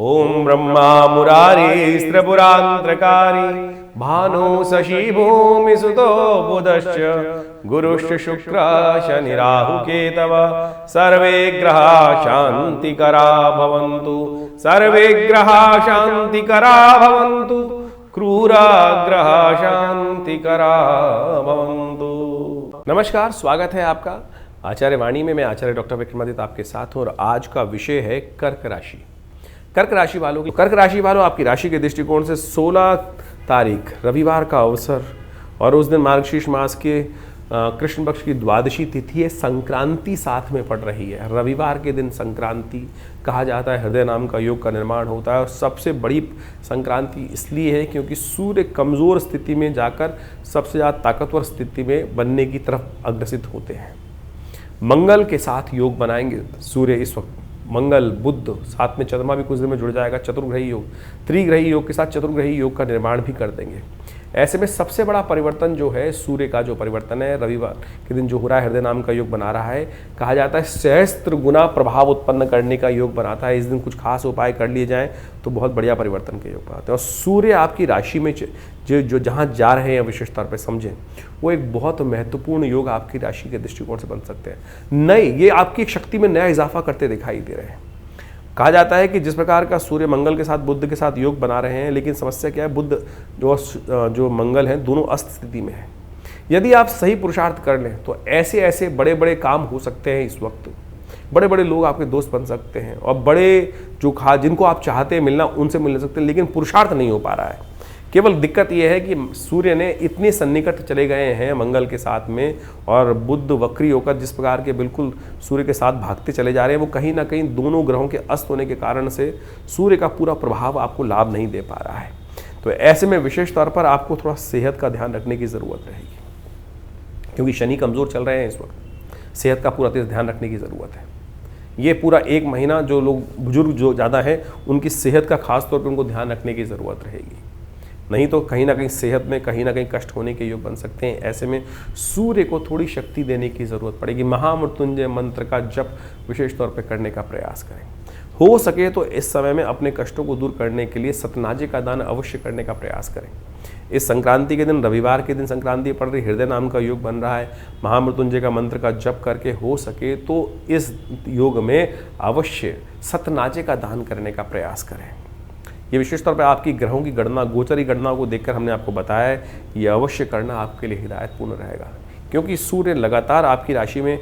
ओम ब्रह्मा मुरारी त्रिपुरांतकारी भानु शशि भूमि सुतो बुधश्च गुरुश्च शुक्र शनि राहु केतव सर्वे ग्रहा शांतिकरा भवन्तु सर्वे ग्रहा शांतिकरा भवन्तु क्रूरा ग्रहा शांतिकरा भवन्तु। नमस्कार, स्वागत है आपका आचार्य वाणी में। मैं आचार्य डॉक्टर विक्रमादित्य आपके साथ हूँ और आज का विषय है कर्क राशि। कर्क राशि वालों की, कर्क राशि वालों आपकी राशि के दृष्टिकोण से 16 तारीख रविवार का अवसर और उस दिन मार्गशीर्ष मास के कृष्ण पक्ष की द्वादशी तिथि है, संक्रांति साथ में पड़ रही है। रविवार के दिन संक्रांति कहा जाता है, हृदय नाम का योग का निर्माण होता है और सबसे बड़ी संक्रांति इसलिए है क्योंकि सूर्य कमज़ोर स्थिति में जाकर सबसे ज़्यादा ताकतवर स्थिति में बनने की तरफ अग्रसित होते हैं। मंगल के साथ योग बनाएंगे सूर्य इस वक्त, मंगल बुध साथ में चंद्रमा भी कुछ दिन में जुड़ जाएगा। चतुर्ग्रही योग, त्रिग्रही योग के साथ चतुर्ग्रही योग का निर्माण भी कर देंगे। ऐसे में सबसे बड़ा परिवर्तन जो है सूर्य का जो परिवर्तन है रविवार के दिन जो हो रहा है, हृदय नाम का योग बना रहा है, कहा जाता है सहस्त्र गुना प्रभाव उत्पन्न करने का योग बनाता है। इस दिन कुछ खास उपाय कर लिए जाएं तो बहुत बढ़िया परिवर्तन के योग बनाते हैं। और सूर्य आपकी राशि में जो जहाँ जा रहे हैं विशेष तौर पर समझें, वो एक बहुत महत्वपूर्ण योग आपकी राशि के दृष्टिकोण से बन सकते हैं। नए ये आपकी शक्ति में नया इजाफा करते दिखाई दे रहे हैं। कहा जाता है कि जिस प्रकार का सूर्य मंगल के साथ बुध के साथ योग बना रहे हैं, लेकिन समस्या क्या है, बुध जो मंगल हैं दोनों अस्त स्थिति में है। यदि आप सही पुरुषार्थ कर लें तो ऐसे ऐसे बड़े बड़े काम हो सकते हैं इस वक्त। बड़े बड़े लोग आपके दोस्त बन सकते हैं और बड़े जो जिनको आप चाहते हैं मिलना उनसे मिल सकते हैं, लेकिन पुरुषार्थ नहीं हो पा रहा है। केवल दिक्कत यह है कि सूर्य ने इतने सन्निकट चले गए हैं मंगल के साथ में और बुध वक्री होकर जिस प्रकार के बिल्कुल सूर्य के साथ भागते चले जा रहे हैं, वो कहीं ना कहीं दोनों ग्रहों के अस्त होने के कारण से सूर्य का पूरा प्रभाव आपको लाभ नहीं दे पा रहा है। तो ऐसे में विशेष तौर पर आपको थोड़ा सेहत का ध्यान रखने की ज़रूरत रहेगी, क्योंकि शनि कमज़ोर चल रहे हैं इस वक्त। सेहत का पूरा ध्यान रखने की ज़रूरत है। ये पूरा एक महीना जो लोग बुजुर्ग जो ज़्यादा हैं उनकी सेहत का खास तौर पर उनको ध्यान रखने की ज़रूरत रहेगी, नहीं तो कहीं ना कहीं सेहत में कहीं ना कहीं कष्ट होने के योग बन सकते हैं। ऐसे में सूर्य को थोड़ी शक्ति देने की ज़रूरत पड़ेगी। महामृत्युंजय मंत्र का जप विशेष तौर पर करने का प्रयास करें। हो सके तो इस समय में अपने कष्टों को दूर करने के लिए सतनाजे का दान अवश्य करने का प्रयास करें। इस संक्रांति के दिन, रविवार के दिन संक्रांति पड़ रही, हृदय नाम का योग बन रहा है, महामृत्युंजय का मंत्र का जप करके हो सके तो इस योग में अवश्य सतनाजे का दान करने का प्रयास करें। ये विशेष तौर पर आपकी ग्रहों की गणना, गोचरी गणना को देखकर हमने आपको बताया है, ये अवश्य करना आपके लिए हिदायतपूर्ण रहेगा। क्योंकि सूर्य लगातार आपकी राशि में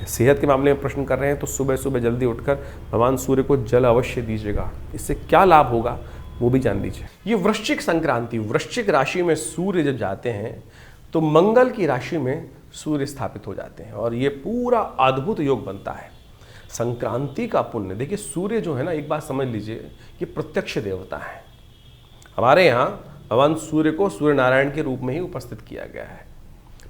सेहत के मामले में प्रश्न कर रहे हैं, तो सुबह सुबह जल्दी उठकर भगवान सूर्य को जल अवश्य दीजिएगा। इससे क्या लाभ होगा वो भी जान लीजिए। ये वृश्चिक संक्रांति, वृश्चिक राशि में सूर्य जब जाते हैं तो मंगल की राशि में सूर्य स्थापित हो जाते हैं और ये पूरा अद्भुत योग बनता है। संक्रांति का पुण्य देखिए, सूर्य जो है ना, एक बात समझ लीजिए, ये प्रत्यक्ष देवता है। हमारे यहाँ भगवान सूर्य को सूर्य नारायण के रूप में ही उपस्थित किया गया है।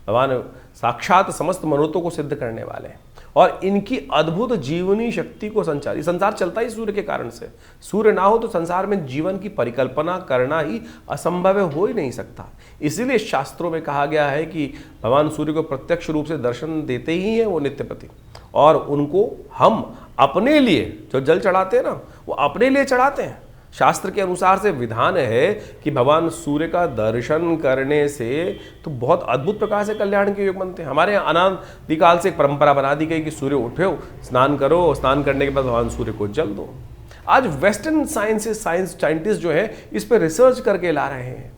भगवान साक्षात समस्त मनोरथों को सिद्ध करने वाले हैं और इनकी अद्भुत जीवनी शक्ति को संसार चलता ही सूर्य के कारण से। सूर्य ना हो तो संसार में जीवन की परिकल्पना करना ही असंभव हो ही नहीं सकता। इसीलिए शास्त्रों में कहा गया है कि भगवान सूर्य को प्रत्यक्ष रूप से दर्शन देते ही हैं वो नित्यपति, और उनको हम अपने लिए जो जल चढ़ाते हैं ना, वो अपने लिए चढ़ाते हैं। शास्त्र के अनुसार से विधान है कि भगवान सूर्य का दर्शन करने से तो बहुत अद्भुत प्रकार से कल्याण के योग बनते हैं। हमारे यहाँ अनादिकाल से एक परंपरा बना दी गई कि सूर्य उठो, स्नान करो, स्नान करने के बाद भगवान सूर्य को जल दो। आज वेस्टर्न साइंटिस्ट जो है इस पर रिसर्च करके ला रहे हैं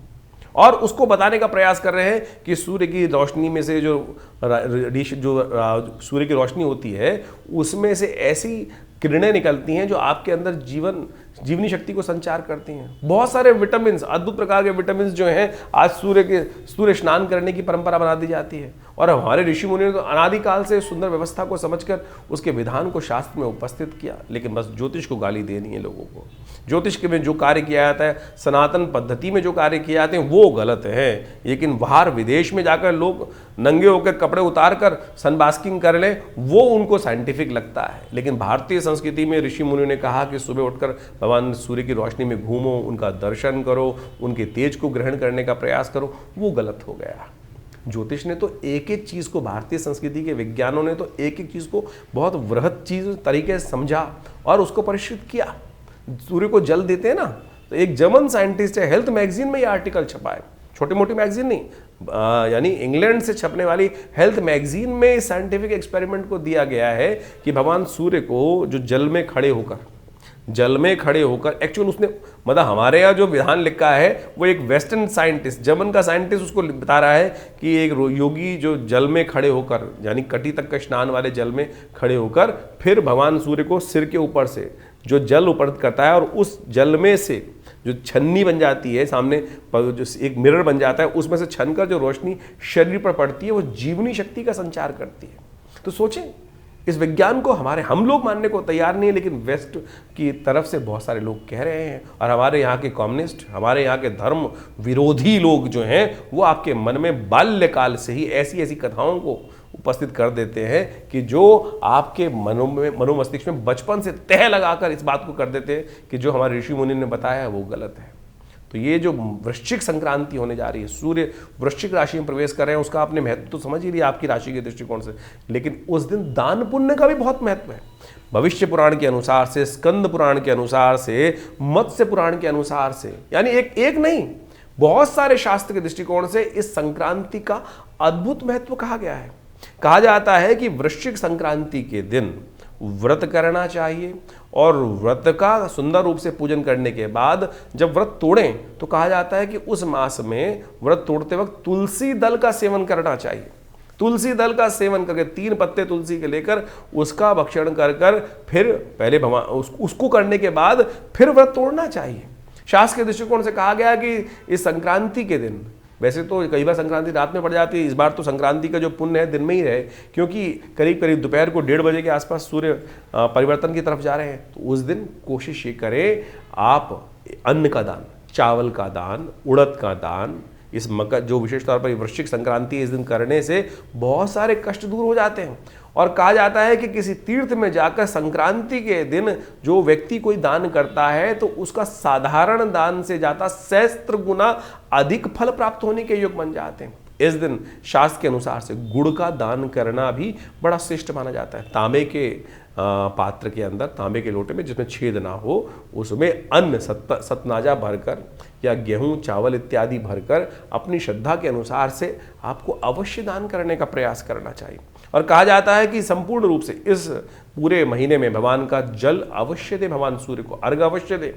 और उसको बताने का प्रयास कर रहे हैं कि सूर्य की रोशनी में से जो सूर्य की रोशनी होती है उसमें से ऐसी किरणें निकलती हैं जो आपके अंदर जीवनी शक्ति को संचार करती हैं। बहुत सारे विटामिन, अद्भुत प्रकार के विटामिन जो हैं, आज सूर्य स्नान करने की परंपरा बना दी जाती है और हमारे ऋषि मुनि ने तो अनादिकाल से सुंदर व्यवस्था को समझकर उसके विधान को शास्त्र में उपस्थित किया। लेकिन बस ज्योतिष को गाली देनी है लोगों को। ज्योतिष के में जो कार्य किया जाता है, सनातन पद्धति में जो कार्य किए जाते हैं वो गलत है। लेकिन बाहर विदेश में जाकर लोग नंगे होकर कपड़े उतार कर सनबास्किंग कर लें, वो उनको साइंटिफिक लगता है। लेकिन भारतीय संस्कृति में ऋषि मुनि ने कहा कि सुबह उठकर भगवान सूर्य की रोशनी में घूमो, उनका दर्शन करो, उनके तेज को ग्रहण करने का प्रयास करो, वो गलत हो गया। ज्योतिष ने तो एक एक चीज़ को, भारतीय संस्कृति के विज्ञानों ने तो एक एक चीज़ को बहुत वृहत चीज़ तरीके से समझा और उसको परिष्कृत किया। सूर्य को जल देते हैं ना, तो एक जर्मन साइंटिस्ट है, हेल्थ मैगजीन में ये आर्टिकल छपा है, छोटी मोटी मैगजीन नहीं, यानी इंग्लैंड से छपने वाली हेल्थ मैगजीन में साइंटिफिक एक्सपेरिमेंट को दिया गया है कि भगवान सूर्य को जो जल में खड़े होकर एक्चुअल उसने मतलब हमारे यहाँ जो विधान लिखा है वो एक वेस्टर्न साइंटिस्ट, जर्मन का साइंटिस्ट उसको बता रहा है कि एक योगी जो जल में खड़े होकर, यानी कटी तक का स्नान वाले जल में खड़े होकर, फिर भगवान सूर्य को सिर के ऊपर से जो जल ऊपर करता है और उस जल में से जो छन्नी बन जाती है सामने, जो एक मिरर बन जाता है, उसमें से छनकर जो रोशनी शरीर पर पड़ती है वो जीवनी शक्ति का संचार करती है। तो सोचें, इस विज्ञान को हम लोग मानने को तैयार नहीं है, लेकिन वेस्ट की तरफ से बहुत सारे लोग कह रहे हैं, और हमारे यहाँ के कम्युनिस्ट, हमारे यहाँ के धर्म विरोधी लोग जो हैं वो आपके मन में बाल्यकाल से ही ऐसी ऐसी कथाओं को उपस्थित कर देते हैं कि जो आपके मनोमस्तिष्क में बचपन से तह लगाकर इस बात को कर देते हैं कि जो हमारे ऋषि मुनि ने बताया है वो गलत है। तो ये जो वृश्चिक संक्रांति होने जा रही है, सूर्य वृश्चिक राशि में प्रवेश कर रहे हैं, उसका आपने महत्व तो समझ ही लिया आपकी राशि के दृष्टिकोण से, लेकिन उस दिन दान पुण्य का भी बहुत महत्व है। भविष्य पुराण के अनुसार से, स्कंद पुराण के अनुसार से, मत्स्य पुराण के अनुसार से, यानी एक नहीं, बहुत सारे शास्त्र के दृष्टिकोण से इस संक्रांति का अद्भुत महत्व कहा गया है। कहा जाता है कि वृश्चिक संक्रांति के दिन व्रत करना चाहिए, और व्रत का सुंदर रूप से पूजन करने के बाद जब व्रत तोड़ें तो कहा जाता है कि उस मास में व्रत तोड़ते वक्त तुलसी दल का सेवन करना चाहिए। तुलसी दल का सेवन करके 3 पत्ते तुलसी के लेकर उसका भक्षण कर फिर पहले उसको करने के बाद फिर व्रत तोड़ना चाहिए। शास्त्र के दृष्टिकोण से कहा गया कि इस संक्रांति के दिन, वैसे तो कई बार संक्रांति रात में पड़ जाती है, इस बार तो संक्रांति का जो पुण्य है दिन में ही रहे, क्योंकि करीब करीब दोपहर को 1:30 बजे के आसपास सूर्य परिवर्तन की तरफ जा रहे हैं। तो उस दिन कोशिश ये करें आप अन्न का दान, चावल का दान, उड़द का दान, इस मकर जो विशेष तौर पर वृश्चिक संक्रांति इस दिन करने से बहुत सारे कष्ट दूर हो जाते हैं। और कहा जाता है कि किसी तीर्थ में जाकर संक्रांति के दिन जो व्यक्ति कोई दान करता है तो उसका साधारण दान से जाता सहस्त्र गुना अधिक फल प्राप्त होने के योग बन जाते हैं। इस दिन शास्त्र के अनुसार से गुड़ का दान करना भी बड़ा श्रेष्ठ माना जाता है। तांबे के पात्र के अंदर, तांबे के लोटे में जिसमें छेद ना हो, उसमें अन्न सतनाजा भरकर या गेहूं चावल इत्यादि भरकर अपनी श्रद्धा के अनुसार से आपको अवश्य दान करने का प्रयास करना चाहिए। और कहा जाता है कि संपूर्ण रूप से इस पूरे महीने में भगवान का जल अवश्य दे, भगवान सूर्य को अर्घ अवश्य दे,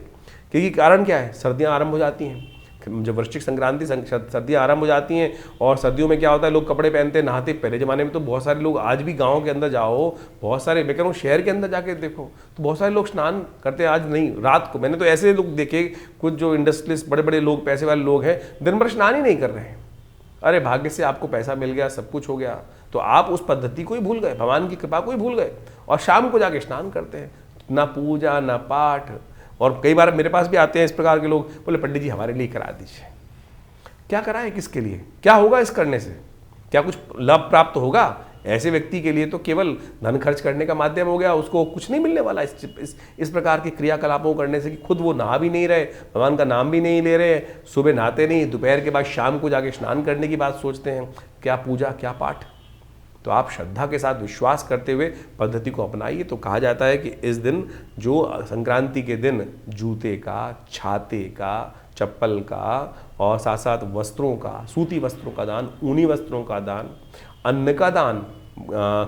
क्योंकि कारण क्या है, सर्दियां आरंभ हो जाती हैं। जब वृश्चिक संक्रांति सर्दियां आरंभ हो जाती हैं, और सर्दियों में क्या होता है, लोग कपड़े पहनते हैं, नहाते। पहले ज़माने में तो बहुत सारे लोग, आज भी गाँव के अंदर जाओ, बहुत सारे, मैं कह रहा हूँ शहर के अंदर जाके देखो तो बहुत सारे लोग स्नान करते हैं। आज नहीं, रात को मैंने तो ऐसे लोग देखे, कुछ जो इंडस्ट्रियलिस्ट बड़े बड़े लोग, पैसे वाले लोग हैं, दिन भर स्नान ही नहीं कर रहे हैं। अरे भाग्य से आपको पैसा मिल गया, सब कुछ हो गया, तो आप उस पद्धति को ही भूल गए, भगवान की कृपा को ही भूल गए, और शाम को जाके स्नान करते हैं, ना पूजा ना पाठ। और कई बार मेरे पास भी आते हैं इस प्रकार के लोग, बोले पंडित जी हमारे लिए करा दीजिए। क्या कराएं, किसके लिए, क्या होगा इस करने से, क्या कुछ लाभ प्राप्त होगा? ऐसे व्यक्ति के लिए तो केवल धन खर्च करने का माध्यम हो गया, उसको कुछ नहीं मिलने वाला इस प्रकार के क्रियाकलापों करने से, कि खुद वो नहा भी नहीं रहे, भगवान का नाम भी नहीं ले रहे, सुबह नहाते नहीं, दोपहर के बाद शाम को जाके स्नान करने की बात सोचते हैं, क्या पूजा क्या पाठ। तो आप श्रद्धा के साथ विश्वास करते हुए पद्धति को अपनाइए। तो कहा जाता है कि इस दिन, जो संक्रांति के दिन, जूते का, छाते का, चप्पल का, और साथ साथ वस्त्रों का, सूती वस्त्रों का दान, ऊनी वस्त्रों का दान, अन्न का दान,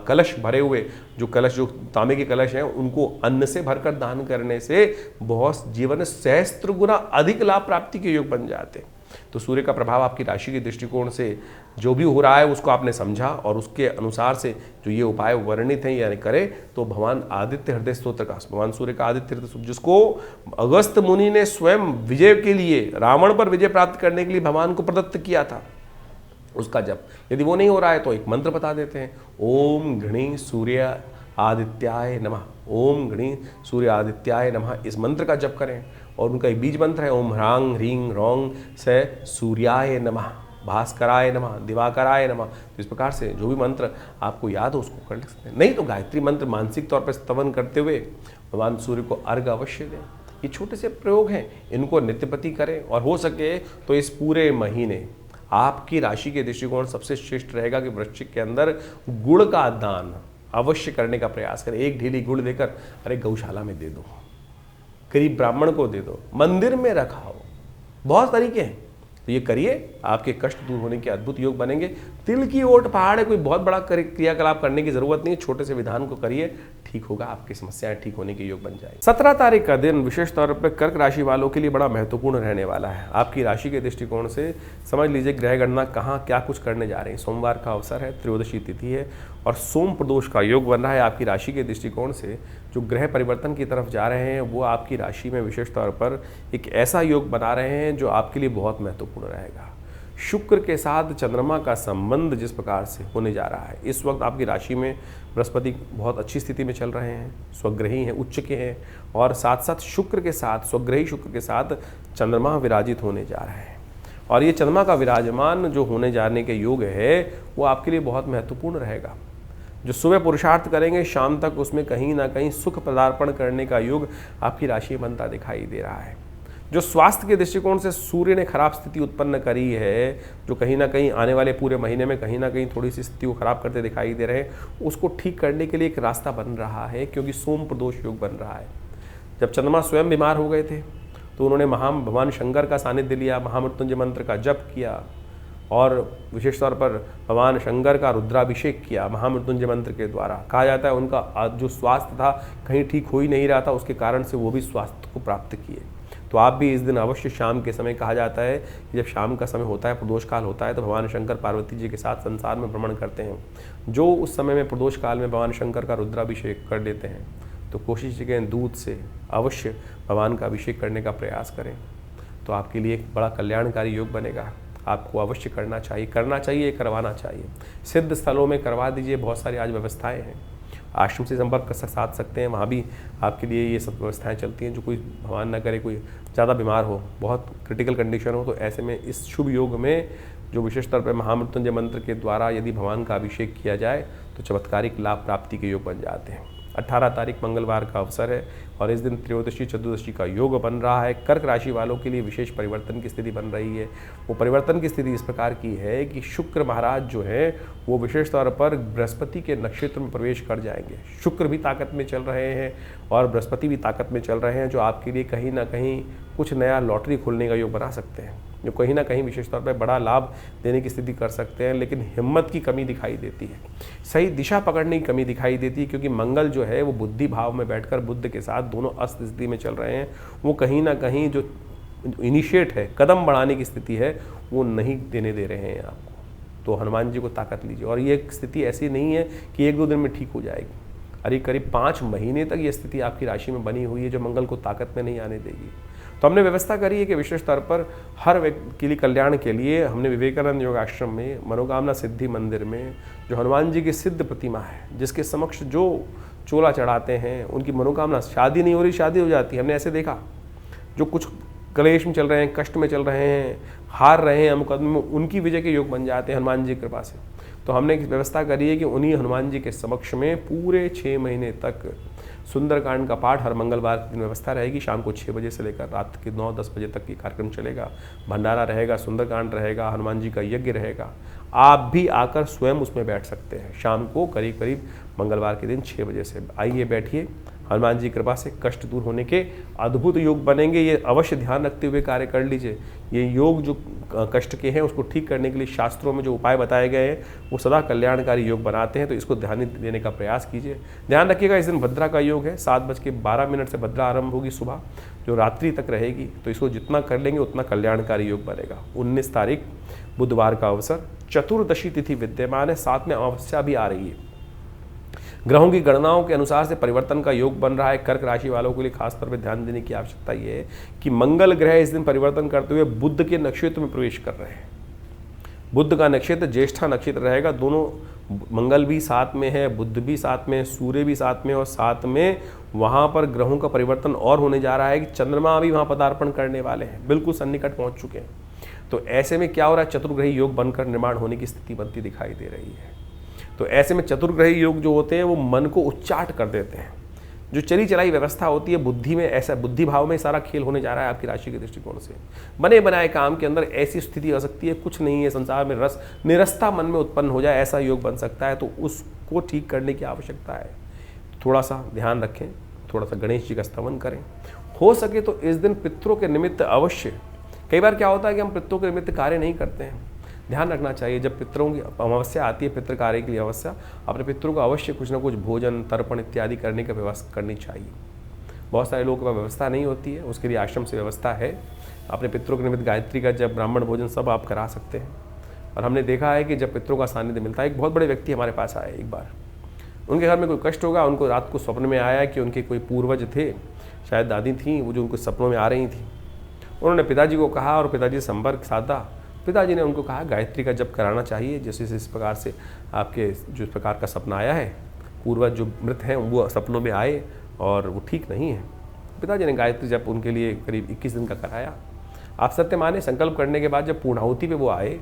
कलश भरे हुए जो तांबे के कलश हैं उनको अन्न से भरकर दान करने से बहुत जीवन में सहस्त्र गुना अधिक लाभ प्राप्ति के योग बन जाते हैं। तो सूर्य का प्रभाव आपकी राशि के दृष्टिकोण से जो भी हो रहा है उसको आपने समझा, और उसके अनुसार से जो ये उपाय वर्णित हैं यानी करें, तो भगवान आदित्य हृदय स्तोत्र का, भगवान सूर्य का आदित्य हृदय स्तोत्र, जिसको अगस्त मुनि ने स्वयं विजय के लिए, रावण पर विजय प्राप्त करने के लिए भगवान को प्रदत्त किया था, उसका जप। यदि वो नहीं हो रहा है तो एक मंत्र बता देते हैं, ओम घृणी सूर्य आदित्याय नमः, ओम घृणी सूर्य आदित्याय नमः। इस मंत्र का जप करें, और उनका एक बीज मंत्र है, ओम ह्रांग ह्रीं रौंग से सूर्याय नमः, भास्कराय नमः, दिवाकराय नमः। तो इस प्रकार से जो भी मंत्र आपको याद हो उसको कर सकते हैं। नहीं तो गायत्री मंत्र मानसिक तौर पर स्तवन करते हुए भगवान सूर्य को अर्घ अवश्य दें। ये छोटे से प्रयोग हैं, इनको नित्यप्रति करें, और हो सके तो इस पूरे महीने आपकी राशि के दृष्टिकोण सबसे श्रेष्ठ रहेगा कि वृश्चिक के अंदर गुड़ का दान अवश्य करने का प्रयास करें। एक ढीली गुड़ देकर अरे गौशाला में दे दो, गरीब ब्राह्मण को दे दो, मंदिर में रखाओ, बहुत तरीके हैं। तो ये करिए, आपके कष्ट दूर होने के अद्भुत योग बनेंगे। तिल की ओट पहाड़ है, कोई बहुत बड़ा क्रियाकलाप करने की जरूरत नहीं है, छोटे से विधान को करिए, ठीक होगा, आपकी समस्याएं ठीक होने के योग बन जाएगी। 17 तारीख का दिन विशेष तौर पर कर्क राशि वालों के लिए बड़ा महत्वपूर्ण रहने वाला है। आपकी राशि के दृष्टिकोण से समझ लीजिए ग्रह गणना कहाँ क्या कुछ करने जा रहे हैं। सोमवार का अवसर है, त्रयोदशी तिथि है और सोम प्रदोष का योग बन रहा है। आपकी राशि के दृष्टिकोण से जो ग्रह परिवर्तन की तरफ जा रहे हैं वो आपकी राशि में विशेष तौर पर एक ऐसा योग बना रहे हैं जो आपके लिए बहुत महत्वपूर्ण रहेगा। शुक्र के साथ चंद्रमा का संबंध जिस प्रकार से होने जा रहा है, इस वक्त आपकी राशि में बृहस्पति बहुत अच्छी स्थिति में चल रहे हैं, स्वग्रही हैं, उच्च के हैं, और साथ साथ शुक्र के साथ, स्वग्रही शुक्र के साथ चंद्रमा विराजित होने जा रहे हैं। और ये चंद्रमा का विराजमान जो होने जाने के योग है वो आपके लिए बहुत महत्वपूर्ण रहेगा। जो सुबह पुरुषार्थ करेंगे शाम तक उसमें कहीं ना कहीं सुख पदार्पण करने का योग आपकी राशि में बनता दिखाई दे रहा है। जो स्वास्थ्य के दृष्टिकोण से सूर्य ने खराब स्थिति उत्पन्न करी है, जो कहीं ना कहीं आने वाले पूरे महीने में कहीं ना कहीं थोड़ी सी स्थिति को खराब करते दिखाई दे रहे हैं, उसको ठीक करने के लिए एक रास्ता बन रहा है, क्योंकि सोम प्रदोष योग बन रहा है। जब चंद्रमा स्वयं बीमार हो गए थे तो उन्होंने भगवान शंकर का सानिध्य लिया, महामृत्युंजय मंत्र का जप किया और विशेष तौर पर भगवान शंकर का रुद्राभिषेक किया महामृत्युंजय मंत्र के द्वारा। कहा जाता है उनका जो स्वास्थ्य था कहीं ठीक हो ही नहीं रहा था, उसके कारण से वो भी स्वास्थ्य को प्राप्त किए। तो आप भी इस दिन अवश्य शाम के समय, कहा जाता है कि जब शाम का समय होता है, प्रदोष काल होता है, तो भगवान शंकर पार्वती जी के साथ संसार में भ्रमण करते हैं। जो उस समय में प्रदोष काल में भगवान शंकर का रुद्राभिषेक कर देते हैं, तो कोशिश करें दूध से अवश्य भगवान का अभिषेक करने का प्रयास करें, तो आपके लिए एक बड़ा कल्याणकारी योग बनेगा। आपको अवश्य करना चाहिए, करवाना चाहिए। सिद्ध स्थलों में करवा दीजिए, बहुत सारी आज व्यवस्थाएं हैं। आश्रम से संपर्क कर साध सकते हैं, वहाँ भी आपके लिए ये सब व्यवस्थाएं चलती हैं। जो कोई भगवान न करे कोई ज़्यादा बीमार हो, बहुत क्रिटिकल कंडीशन हो, तो ऐसे में इस शुभ योग में जो विशेष तौर पर महामृत्युंजय मंत्र के द्वारा यदि भगवान का अभिषेक किया जाए तो चमत्कारिक लाभ प्राप्ति के योग बन जाते हैं। 18 तारीख मंगलवार का अवसर है और इस दिन त्रयोदशी चतुर्दशी का योग बन रहा है। कर्क राशि वालों के लिए विशेष परिवर्तन की स्थिति बन रही है। वो परिवर्तन की स्थिति इस प्रकार की है कि शुक्र महाराज जो है वो विशेष तौर पर बृहस्पति के नक्षत्र में प्रवेश कर जाएंगे। शुक्र भी ताकत में चल रहे हैं और बृहस्पति भी ताकत में चल रहे हैं, जो आपके लिए कहीं ना कहीं कुछ नया लॉटरी खोलने का योग बना सकते हैं, जो कहीं ना कहीं विशेष तौर पर बड़ा लाभ देने की स्थिति कर सकते हैं। लेकिन हिम्मत की कमी दिखाई देती है, सही दिशा पकड़ने की कमी दिखाई देती है, क्योंकि मंगल जो है वो बुद्धि भाव में बैठकर बुध के साथ दोनों अस्त स्थिति में चल रहे हैं। वो कहीं ना कहीं जो इनिशिएट है, कदम बढ़ाने की स्थिति है, वो नहीं देने दे रहे हैं आपको। तो हनुमान जी को ताकत लीजिए। और ये स्थिति ऐसी नहीं है कि 1-2 दिन में ठीक हो जाएगी, अरे करीब 5 महीने तक ये स्थिति आपकी राशि में बनी हुई है, जो मंगल को ताकत में नहीं आने देगी। तो हमने व्यवस्था करी है कि विशेष तौर पर हर व्यक्ति के लिए कल्याण के लिए हमने विवेकानंद योग आश्रम में मनोकामना सिद्धि मंदिर में जो हनुमान जी की सिद्ध प्रतिमा है, जिसके समक्ष जो चोला चढ़ाते हैं उनकी मनोकामना, शादी नहीं हो रही शादी हो जाती है। हमने ऐसे देखा, जो कुछ क्लेश में चल रहे हैं, कष्ट में चल रहे हैं, हार रहे हैं मुकदमे में, उनकी विजय के योग बन जाते हैं हनुमान जी की कृपा से। तो हमने एक व्यवस्था करी है कि उन्हीं हनुमान जी के समक्ष में पूरे 6 महीने तक सुंदरकांड का पाठ हर मंगलवार की दिन व्यवस्था रहेगी। शाम को 6 बजे से लेकर रात के 9-10 बजे तक ये कार्यक्रम चलेगा। भंडारा रहेगा, सुंदरकांड रहेगा, हनुमान जी का यज्ञ रहेगा। आप भी आकर स्वयं उसमें बैठ सकते हैं। शाम को करीब करीब मंगलवार के दिन 6 बजे से आइए, बैठिए। हनुमान जी कृपा से कष्ट दूर होने के अद्भुत योग बनेंगे। ये अवश्य ध्यान रखते हुए कार्य कर लीजिए। ये योग जो कष्ट के हैं उसको ठीक करने के लिए शास्त्रों में जो उपाय बताए गए हैं वो सदा कल्याणकारी योग बनाते हैं, तो इसको ध्यान देने का प्रयास कीजिए। ध्यान रखिएगा, इस दिन भद्रा का योग है। 7:12 से भद्रा आरंभ होगी सुबह, जो रात्रि तक रहेगी। तो इसको जितना कर लेंगे उतना कल्याणकारी योग बनेगा। 19 तारीख बुधवार का अवसर, चतुर्दशी तिथि विद्यमान है, साथ में अमावस्या भी आ रही है। ग्रहों की गणनाओं के अनुसार से परिवर्तन का योग बन रहा है। कर्क राशि वालों के लिए खास तौर पर ध्यान देने की आवश्यकता ये है कि मंगल ग्रह इस दिन परिवर्तन करते हुए बुध के नक्षत्र में प्रवेश कर रहे हैं। बुध का नक्षत्र ज्येष्ठा नक्षत्र रहेगा। दोनों, मंगल भी साथ में है, बुध भी साथ में, सूर्य भी साथ में, और साथ में वहाँ पर ग्रहों का परिवर्तन और होने जा रहा है कि चंद्रमा भी वहाँ पदार्पण करने वाले हैं, बिल्कुल सन्निकट पहुँच चुके हैं। तो ऐसे में क्या हो रहा है, चतुर्ग्रही योग बनकर निर्माण होने की स्थिति बनती दिखाई दे रही है। तो ऐसे में चतुर्ग्रही योग जो होते हैं वो मन को उच्चाट कर देते हैं। जो चली चलाई व्यवस्था होती है बुद्धि में, ऐसा बुद्धि भाव में सारा खेल होने जा रहा है आपकी राशि के दृष्टिकोण से। बने बनाए काम के अंदर ऐसी स्थिति आ सकती है, कुछ नहीं है संसार में, रस निरस्ता मन में उत्पन्न हो जाए, ऐसा योग बन सकता है। तो उसको ठीक करने की आवश्यकता है। थोड़ा सा ध्यान रखें, थोड़ा सा गणेश जी का स्तवन करें, हो सके तो इस दिन पितरों के निमित्त अवश्य, कई बार क्या होता है कि हम पितरों के निमित्त कार्य नहीं करते हैं, ध्यान रखना चाहिए जब पितरों की अमावस्या आती है, पितृ कार्य की अमावस्या, अपने पितरों को अवश्य कुछ ना कुछ भोजन तर्पण इत्यादि करने की व्यवस्था करनी चाहिए। बहुत सारे लोगों के पास व्यवस्था नहीं होती है, उसके लिए आश्रम से व्यवस्था है। अपने पितरों के निमित्त गायत्री का जब ब्राह्मण भोजन सब आप करा सकते हैं। और हमने देखा है कि जब पितरों का सानिध्य मिलता है, एक बहुत बड़े व्यक्ति हमारे पास आए एक बार, उनके घर में कोई कष्ट होगा, उनको रात को स्वप्न में आया कि उनके कोई पूर्वज थे, शायद दादी थी, वो जो उनको सपनों में आ रही थी। उन्होंने पिताजी को कहा और पिताजी से संपर्क साधा। पिताजी ने उनको कहा गायत्री का जप कराना चाहिए, जैसे इस प्रकार से आपके जो इस प्रकार का सपना आया है, पूर्वज जो मृत हैं वो सपनों में आए और वो ठीक नहीं है। पिताजी ने गायत्री जप उनके लिए करीब 21 दिन का कराया। आप सत्य माने, संकल्प करने के बाद जब पूर्णाहुति पे वो आए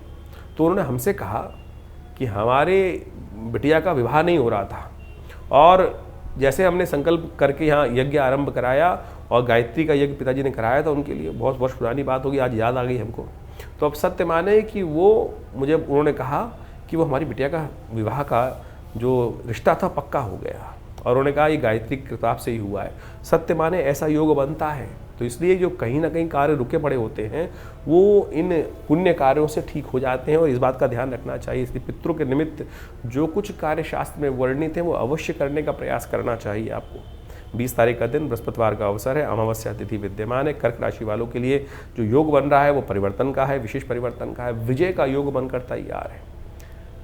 तो उन्होंने हमसे कहा कि हमारे बिटिया का विवाह नहीं हो रहा था, और जैसे हमने संकल्प करके यहाँ यज्ञ आरंभ कराया और गायत्री का यज्ञ पिताजी ने कराया था, उनके लिए बहुत वर्ष पुरानी बात होगी, आज याद आ गई हमको। तो अब सत्य माने कि वो मुझे उन्होंने कहा कि वो हमारी बिटिया का विवाह का जो रिश्ता था पक्का हो गया, और उन्होंने कहा ये गायत्री किताब से ही हुआ है। सत्य माने ऐसा योग बनता है। तो इसलिए जो कहीं ना कहीं कार्य रुके पड़े होते हैं वो इन पुण्य कार्यों से ठीक हो जाते हैं, और इस बात का ध्यान रखना चाहिए। इसलिए पितरों के निमित्त जो कुछ कार्य शास्त्र में वर्णित है वो अवश्य करने का प्रयास करना चाहिए आपको। 20 तारीख का दिन बृहस्पतिवार का अवसर है, अमावस्या तिथि विद्यमान है। कर्क राशि वालों के लिए जो योग बन रहा है वो परिवर्तन का है, विशेष परिवर्तन का है, विजय का योग बनकर तैयार है।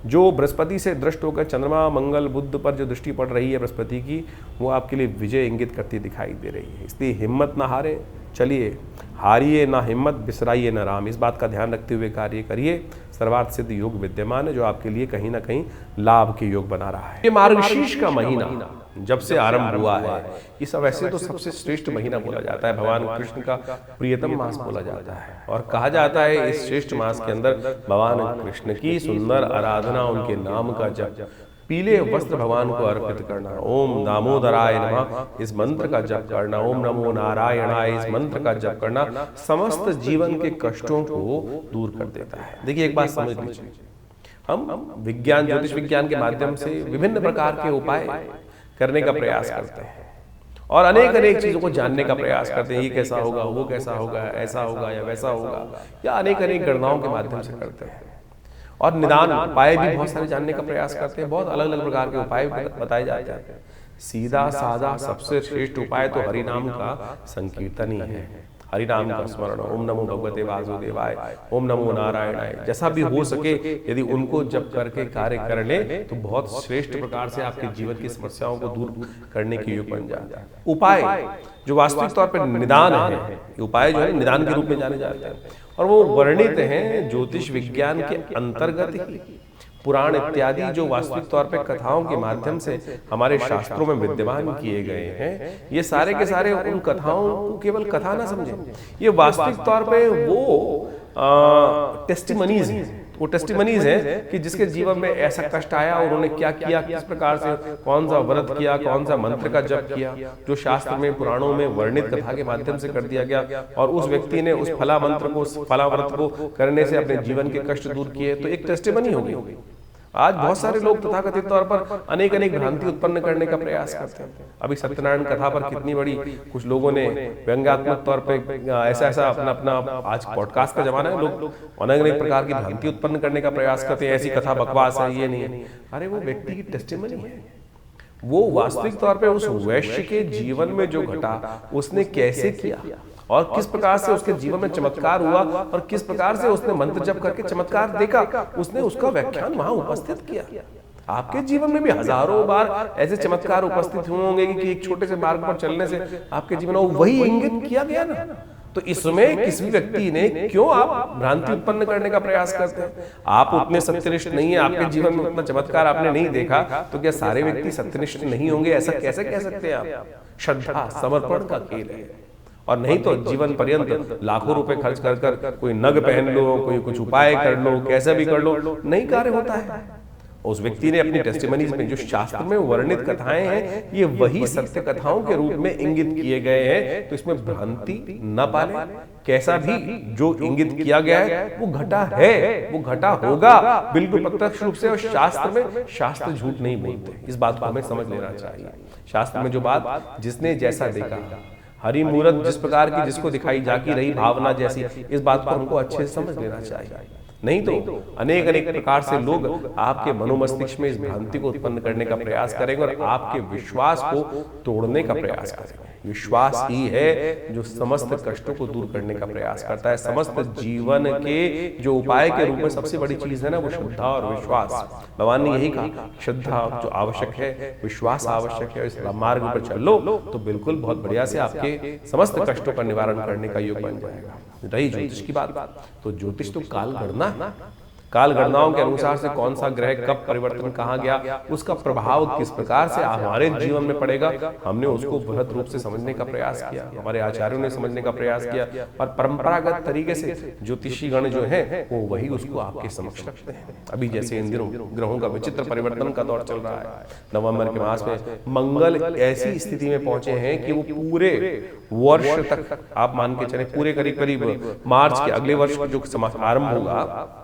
जो बृहस्पति से दृष्ट होकर चंद्रमा मंगल बुध पर जो दृष्टि पड़ रही है बृहस्पति की, वो आपके लिए विजय इंगित करती दिखाई दे रही है। इसलिए हिम्मत ना हारे, चलिए हारिए ना हिम्मत, बिसराइए ना राम, इस बात का ध्यान रखते हुए कार्य करिए। सर्वार्थ सिद्ध योग विद्यमान है जो आपके लिए कहीं ना कहीं लाभ के योग बना रहा है। ये मार्गशीर्ष का महीना जब से आरंभ हुआ है, ये सब वैसे तो सबसे श्रेष्ठ महीना बोला जाता है, भगवान कृष्ण का प्रियतम मास बोला जाता है, और कहा जाता है इस श्रेष्ठ मास के अंदर भगवान कृष्ण की सुंदर आराधना, उनके नाम का जप, पीले वस्त्र भगवान को अर्पित करना, ओम दामोदराय नमः इस मंत्र का जप करना, ओम नमो नारायणाय इस मंत्र का जप करना समस्त जीवन के कष्टों को दूर कर देता है। देखिए एक बात समझ लीजिए, हम विज्ञान ज्योतिष विज्ञान के माध्यम से विभिन्न प्रकार के उपाय करने का प्रयास करते हैं और अनेक अनेक चीजों को जानने का प्रयास करते हैं, ये कैसा होगा, वो कैसा होगा, ऐसा होगा या वैसा होगा, या अनेक अनेक गणनाओं के माध्यम से करते हैं, और निदान उपाय भी बहुत सारे जानने का प्रयास करते हैं। बहुत अलग अलग प्रकार के उपाय बताए जाते हैं। सीधा साधा सबसे श्रेष्ठ उपाय तो हरिनाम का संकीर्तन ही है, हरिनाम का स्मरण, ओम नमो भगवते वासुदेवाय, ओम नमो नारायणाय, जैसा भी हो सके यदि उनको जप करके कार्य कर ले तो बहुत श्रेष्ठ प्रकार से आपके जीवन की समस्याओं को दूर करने के योग बन जाता है। उपाय जो वास्तविक तौर पर निदान है, उपाय जो है निदान के रूप में जाने जाते हैं, और वो वर्णित हैं ज्योतिष विज्ञान के अंतर्गत ही। पुराण इत्यादि जो वास्तविक तौर पे कथाओं के माध्यम से हमारे शास्त्रों में विद्यमान किए गए हैं, ये सारे के सारे उन कथाओं को केवल कथा ना समझें, ये वास्तविक तौर पे वो टेस्टिमनीज हैं, वो टेस्टिमनीज हैं कि जिसके जीवन में ऐसा कष्ट आया और उन्होंने क्या किया, किस प्रकार से कौन सा व्रत किया, कौन सा मंत्र का जप किया, जो शास्त्र में पुराणों में वर्णित कथा के माध्यम से कर दिया गया, और उस व्यक्ति ने उस फला मंत्र को, फला व्रत को करने से अपने जीवन के कष्ट दूर किए, तो एक टेस्टिमनी होगी। आज बहुत सारे लोग तथाकथित तौर पर अनेक अनेक भ्रांति उत्पन्न करने का प्रयास करते हैं। अभी सत्यनारायण कथा पर कितनी बड़ी कुछ लोगों ने व्यंग्यात्मक तौर पे ऐसा अपना अपना, आज पॉडकास्ट का जमाना है, लोग अनेक अनेक प्रकार की भ्रांति उत्पन्न करने का प्रयास करते हैं, ऐसी कथा बकवास है, ये नहीं है। अरे वो व्यक्ति की टेस्टिमनी है, वो वास्तविक तौर पे उस वैश्य के जीवन में जो घटा उसने कैसे किया और किस प्रकार से उसके जीवन में चमत्कार हुआ और किस प्रकार से उसने मंत्र जप करके चमत्कार देखा, उसने उसका व्याख्यान वहां उपस्थित किया। आपके जीवन में भी हजारों बार ऐसे चमत्कार उपस्थित हुए होंगे कि एक छोटे से मार्ग पर चलने से आपके जीवन में वही इंगित किया गया ना। तो इसमें किसी व्यक्ति ने क्यों आप भ्रांति उत्पन्न करने का प्रयास करते हैं? आप उतने सत्यनिष्ठ नहीं है, आपके जीवन में उतना चमत्कार आपने नहीं देखा, तो क्या सारे व्यक्ति सत्यनिष्ठ नहीं होंगे? ऐसा कैसे कह सकते हैं आप? श्रद्धा समर्पण का खेल है, और नहीं तो जीवन पर्यंत लाखों रुपए खर्च कर कर कोई नग पहन लो, कोई कुछ उपाय कर लो, कैसे भी कर लो, नहीं कार्य होता है। उस व्यक्ति ने अपनी टेस्टिमनीज में जो शास्त्र में वर्णित कथाएं हैं, ये वही सत्य कथाओं के रूप में इंगित किए गए हैं, तो इसमें भ्रांति न पाले। कैसा भी जो इंगित किया गया है वो घटा है, वो घटा होगा बिल्कुल प्रत्यक्ष रूप से, और शास्त्र में शास्त्र झूठ नहीं बोलते, इस बात को हमें समझ लेना चाहिए। शास्त्र में जो बात जिसने जैसा देखा, हरि मूरत जिस प्रकार की जिसको दिखाई जाकी रही भावना जैसी, इस बात को हमको अच्छे से समझ लेना चाहिए। नहीं तो अनेक अनेक प्रकार से लोग आपके मनोमस्तिष्क में इस भ्रांति को उत्पन्न करने का प्रयास करेंगे और आपके विश्वास को तोड़ने का प्रयास करेंगे। विश्वास ही है जो समस्त कष्टों को दूर करने का प्रयास करता है। समस्त जीवन के जो उपाय के रूप में सबसे बड़ी चीज है ना, वो श्रद्धा और विश्वास। भगवान ने यही कहा, श्रद्धा जो आवश्यक है, विश्वास आवश्यक है। इस मार्ग पर चलो तो बिल्कुल बहुत बढ़िया से आपके समस्त कष्टों का निवारण करने का योग बन जाएगा। रही ज्योतिष की बात, तो ज्योतिष तो काल गणना है। काल गणनाओं के अनुसार से कौन सा ग्रह कब परिवर्तन कहाँ गया, उसका प्रभाव किस प्रकार से हमारे जीवन में पड़ेगा, हमने उसको बृहद रूप से समझने का प्रयास किया, हमारे आचार्यों ने समझने का प्रयास किया। और परंपरागत तरीके से ज्योतिषी गण जो है वो वही उसको आपके समक्ष रखते हैं। अभी जैसे इन दिनों ग्रहों का विचित्र परिवर्तन का दौर चल रहा है, नवंबर के मास में मंगल ऐसी स्थिति में पहुंचे हैं कि वो पूरे वर्ष तक आप मान के चले, पूरे करीब करीब मार्च के अगले वर्ष जो आरंभ होगा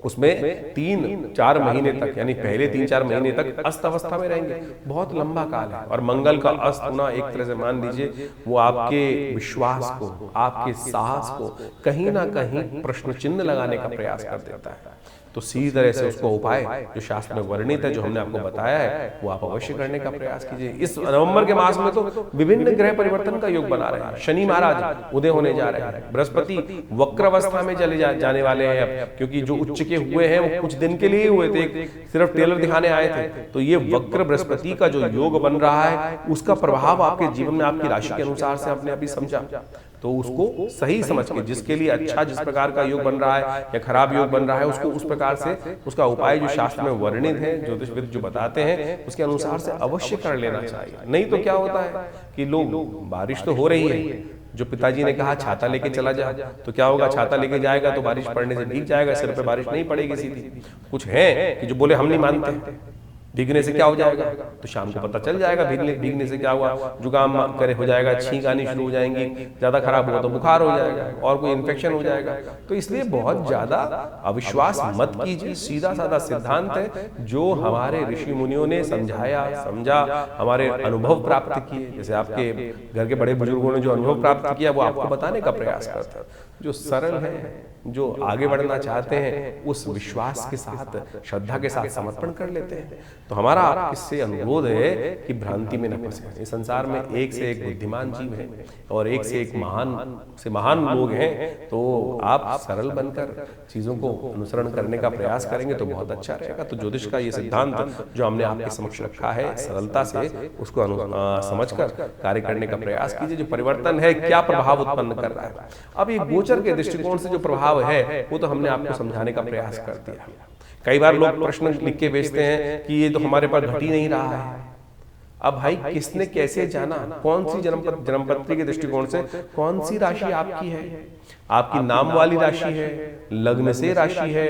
उसमें 3-4 महीने तक, यानी पहले 3-4 महीने तक अस्त अवस्था में रहेंगे। बहुत लंबा काल है। और मंगल का अस्त होना एक तरह से मान लीजिए वो आपके विश्वास को, आपके साहस को कहीं ना कहीं प्रश्न चिन्ह लगाने का प्रयास कर देता है। तो सीधी तरह से उसको उपाय जो शास्त्र में वर्णित है, जो हमने आपको बताया है, वो आप अवश्य करने का प्रयास कीजिए। इस नवंबर के मास में तो विभिन्न ग्रह परिवर्तन का योग बना रहे हैं। शनि महाराज उदय होने जा रहे हैं, बृहस्पति वक्र अवस्था में चले जाने वाले हैं अब, क्योंकि जो उच्च के हुए हैं वो कुछ दिन के लिए हुए थे, सिर्फ टेलर दिखाने आए थे। तो ये वक्र बृहस्पति का जो योग बन रहा है, उसका प्रभाव आपके जीवन में आपकी राशि के अनुसार से आपने अभी समझा, तो उसको सही समझ के जिसके लिए अच्छा जिस प्रकार का योग बन रहा है या खराब योग बन रहा है, उसको उस प्रकार से उसका उपाय जो शास्त्र में वर्णित है, ज्योतिषविद जो बताते हैं, उसके अनुसार से अवश्य कर लेना चाहिए। नहीं तो क्या होता है कि लोग, बारिश तो हो रही है, जो पिताजी ने कहा छाता लेके चला जा, तो क्या होगा, छाता लेके जाएगा तो बारिश पड़ने से भीग जाएगा, सिर पे बारिश नहीं पड़ेगी सीधी। कुछ है कि जो बोले हम नहीं मानते, भीगने से क्या हो जाएगा, तो शाम को पता चल जाएगा भीगने से क्या हुआ, जुकाम करे हो जाएगा, छींक आनी शुरू हो जाएंगी, ज्यादा खराब हुआ तो बुखार हो जाएगा और कोई इन्फेक्शन हो जाएगा। तो इसलिए बहुत ज्यादा अविश्वास मत कीजिए। सीधा साधा सिद्धांत है जो हमारे ऋषि मुनियों ने समझाया, समझा, हमारे अनुभव प्राप्त किए, जैसे आपके घर के बड़े बुजुर्गों ने जो अनुभव प्राप्त किया वो आपको बताने का प्रयास करता है। जो सरल है, जो आगे बढ़ना चाहते हैं, उस विश्वास के साथ, श्रद्धा के साथ समर्पण कर लेते हैं। तो हमारा आपसे अनुरोध है कि भ्रांति में न फंसे। इस संसार में एक से एक बुद्धिमान जीव है और एक से एक महान लोग हैं। तो आप सरल बनकर चीजों को अनुसरण करने का प्रयास करेंगे तो बहुत अच्छा रहेगा। तो ज्योतिष का ये सिद्धांत जो हमने आपके समक्ष रखा है, सरलता से उसको समझकर कार्य करने का प्रयास कीजिए। जो परिवर्तन है क्या प्रभाव उत्पन्न कर रहा है, अब ये गोचर के दृष्टिकोण से जो प्रभाव है वो तो हमने आपको समझाने का प्रयास कर दिया। कई बार लोग प्रश्न लिख के भेजते हैं कि ये तो हमारे पास घट ही नहीं रहा है। अब भाई किसने कैसे जाना, कौन सी जन्मपत्री के दृष्टिकोण से कौन सी राशि आपकी है, आपकी नाम वाली राशि है, लग्न से राशि है,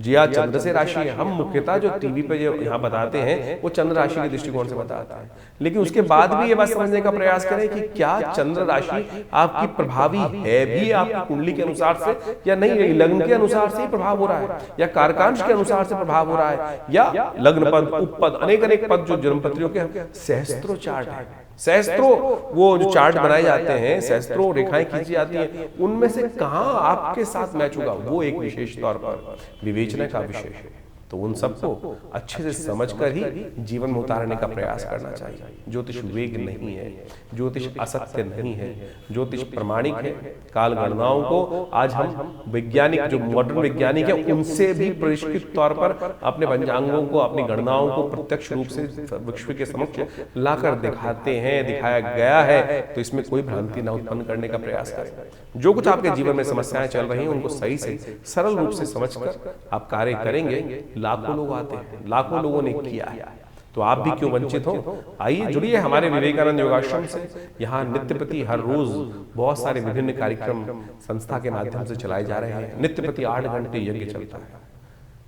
या चंद्र से राशि है। हम मुख्यतः जो टीवी पे जो यहाँ बताते हैं वो चंद्र राशि के दृष्टिकोण से बताते हैं, लेकिन उसके बाद भी ये बात समझने का प्रयास करें कि क्या चंद्र राशि आपकी प्रभावी है भी आपकी कुंडली के अनुसार से या नहीं, लग्न के अनुसार से ही प्रभाव हो रहा है या कारकांश के अनुसार से प्रभाव हो रहा है, या लग्न पद, उपपद, अनेक पद जो जन्मपत्रियों के सहस्त्रों चार्ट है, सहस्त्रों वो जो चार्ट बनाए जाते हैं, सहस्त्रों रेखाएं खींची जाती हैं, उनमें से कहां आपके साथ मैच होगा वो एक विशेष तौर पर विवेचना का विषय है। तो उन सबको अच्छे से समझकर ही जीवन में उतारने का प्रयास करना चाहिए। ज्योतिष वेग नहीं है, ज्योतिष असत्य नहीं है, ज्योतिष प्रमाणिक है। काल गणनाओं को आज हम वैज्ञानिक जो मॉडर्न वैज्ञानिक है उनसे भी परिष्कृत तौर पर अपने पंचांगों को, अपनी गणनाओं को प्रत्यक्ष रूप से विश्व के समक्ष लाकर दिखाते हैं, दिखाया गया है। तो इसमें कोई भ्रांति न उत्पन्न करने का प्रयास करें। जो कुछ आपके जीवन में समस्याएं चल रही हैं उनको सही से सरल रूप से समझकर आप कार्य करेंगे। लाखों लोग आते हैं, लाखों लोगों ने किया है, तो आप भी क्यों वंचित हो। आइए जुड़िए हमारे विवेकानंद योगाश्रम से। यहाँ नित्य प्रति हर रोज बहुत सारे विभिन्न कार्यक्रम संस्था के माध्यम से चलाए जा रहे हैं। नित्य प्रति 8 घंटे यज्ञ चलता है।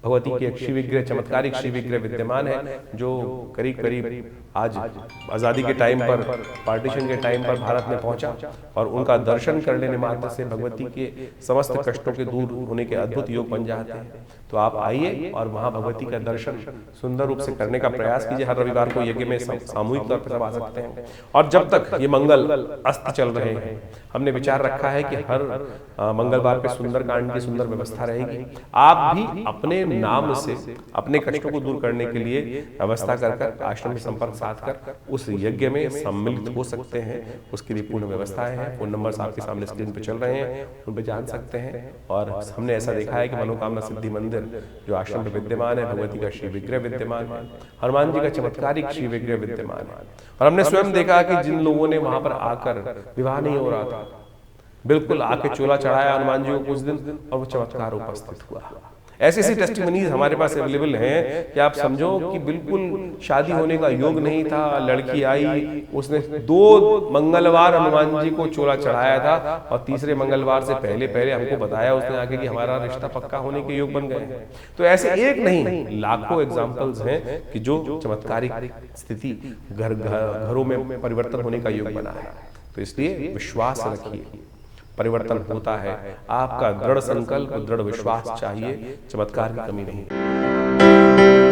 भगवती की एक शिव विग्रह, चमत्कारिक शिव विग्रह विद्यमान है जो करीब करीब आज आज़ादी के टाइम पर, पार्टीशन के टाइम पर भारत में पहुंचा और उनका दर्शन कर लेने मात्र से भगवती के समस्त कष्टों के दूर होने के अद्भुत योग बन जाते हैं। तो आप आइए और वहाँ भगवती का दर्शन सुंदर रूप से करने का प्रयास कीजिए। हर रविवार को यज्ञ में सामूहिक तौर पर सब आ सकते हैं। और जब तक ये मंगल अस्त चल रहे हैं, हमने विचार रखा है कि हर मंगलवार पे सुंदरकांड की सुंदर व्यवस्था रहेगी। आप भी अपने नाम से अपने कष्टों को दूर करने के लिए व्यवस्था कर आश्रम में संपर्क साध कर उस यज्ञ में सम्मिलित हो सकते हैं। उसके लिए पूर्ण व्यवस्थाएं हैं। फोन नंबर्स आपके सामने स्क्रीन पे चल रहे हैं, उन पे जान सकते हैं। और हमने ऐसा देखा है कि मनोकामना सिद्धि मंदिर जो आश्रम में विद्यमान है, भगवती का श्री विग्रह विद्यमान है, हनुमान जी का चमत्कारिक श्री विग्रह विद्यमान है। और हमने स्वयं देखा कि जिन लोगों ने वहां पर आकर विवाह नहीं हो रहा था, बिल्कुल आके चोला चढ़ाया हनुमान जी को कुछ दिन और वो चमत्कार उपस्थित हुआ। ऐसी ऐसी टेस्टिमनीज हमारे पास अवेलेबल हैं कि आप समझो कि बिल्कुल शादी होने का योग नहीं था, लड़की आई, उसने 2 मंगलवार हनुमान जी को चोला चढ़ाया था और तीसरे मंगलवार से पहले पहले हमको बताया उसने आके कि हमारा रिश्ता पक्का होने के योग बन गए। तो ऐसे एक नहीं, लाखों एग्जाम्पल्स हैं कि जो चमत्कारिक स्थिति घरों में परिवर्तन होने का योग बना है। तो इसलिए विश्वास रखिए, परिवर्तन होता है। आपका दृढ़ संकल्प, दृढ़ विश्वास चाहिए, चमत्कार की कमी नहीं।